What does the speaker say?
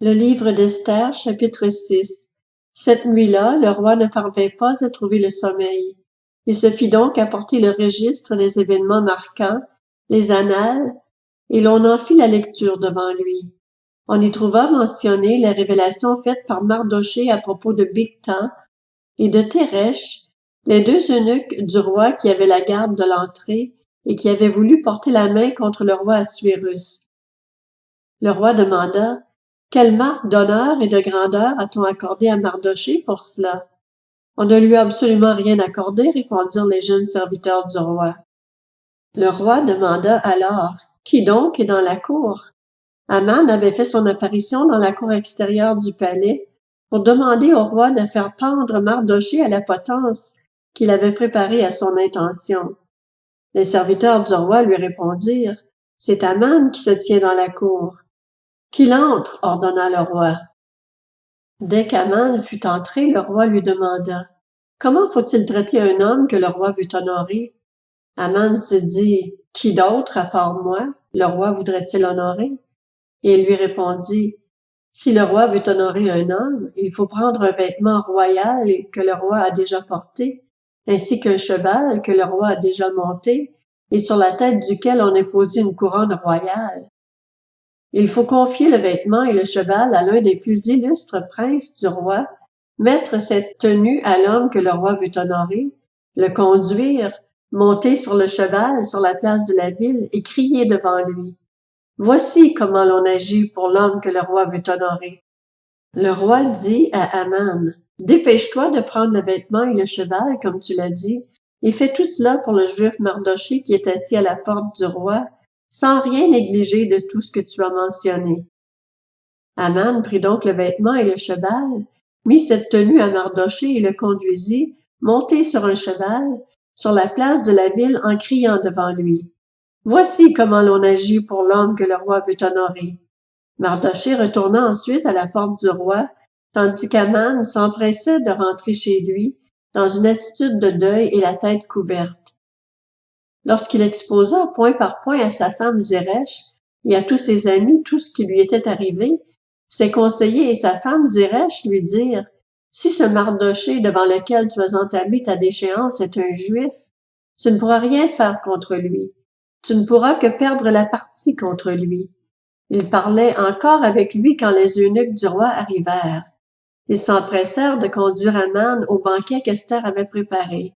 Le livre d'Esther, chapitre 6. Cette nuit-là, le roi ne parvint pas à trouver le sommeil. Il se fit donc apporter le registre des événements marquants, les annales, et l'on en fit la lecture devant lui. On y trouva mentionnées les révélations faites par Mardochée à propos de Bigthan et de Téresh, les deux eunuques du roi qui avaient la garde de l'entrée et qui avaient voulu porter la main contre le roi Assuérus. Le roi demanda: quelle marque d'honneur et de grandeur a-t-on accordé à Mardochée pour cela? On ne lui a absolument rien accordé, répondirent les jeunes serviteurs du roi. Le roi demanda alors: qui donc est dans la cour? Aman avait fait son apparition dans la cour extérieure du palais pour demander au roi de faire pendre Mardochée à la potence qu'il avait préparée à son intention. Les serviteurs du roi lui répondirent: c'est Aman qui se tient dans la cour. Qu'il entre, ordonna le roi. Dès qu'Aman fut entré, le roi lui demanda: comment faut-il traiter un homme que le roi veut honorer? Aman se dit: qui d'autre à part moi le roi voudrait-il honorer? Et il lui répondit: si le roi veut honorer un homme, il faut prendre un vêtement royal que le roi a déjà porté, ainsi qu'un cheval que le roi a déjà monté et sur la tête duquel on a posé une couronne royale. Il faut confier le vêtement et le cheval à l'un des plus illustres princes du roi, mettre cette tenue à l'homme que le roi veut honorer, le conduire, monter sur le cheval sur la place de la ville et crier devant lui: voici comment l'on agit pour l'homme que le roi veut honorer. Le roi dit à Aman: dépêche-toi de prendre le vêtement et le cheval, comme tu l'as dit, et fais tout cela pour le juif Mardochée qui est assis à la porte du roi, sans rien négliger de tout ce que tu as mentionné. Aman prit donc le vêtement et le cheval, mit cette tenue à Mardochée et le conduisit, monté sur un cheval, sur la place de la ville en criant devant lui: voici comment l'on agit pour l'homme que le roi veut honorer. Mardochée retourna ensuite à la porte du roi, tandis qu'Aman s'empressait de rentrer chez lui, dans une attitude de deuil et la tête couverte. Lorsqu'il exposa point par point à sa femme Zeresh et à tous ses amis tout ce qui lui était arrivé, ses conseillers et sa femme Zeresh lui dirent: si ce Mardochée devant lequel tu as entamé ta déchéance est un juif, tu ne pourras rien faire contre lui. Tu ne pourras que perdre la partie contre lui. Il parlait encore avec lui quand les eunuques du roi arrivèrent. Ils s'empressèrent de conduire Aman au banquet qu'Esther avait préparé.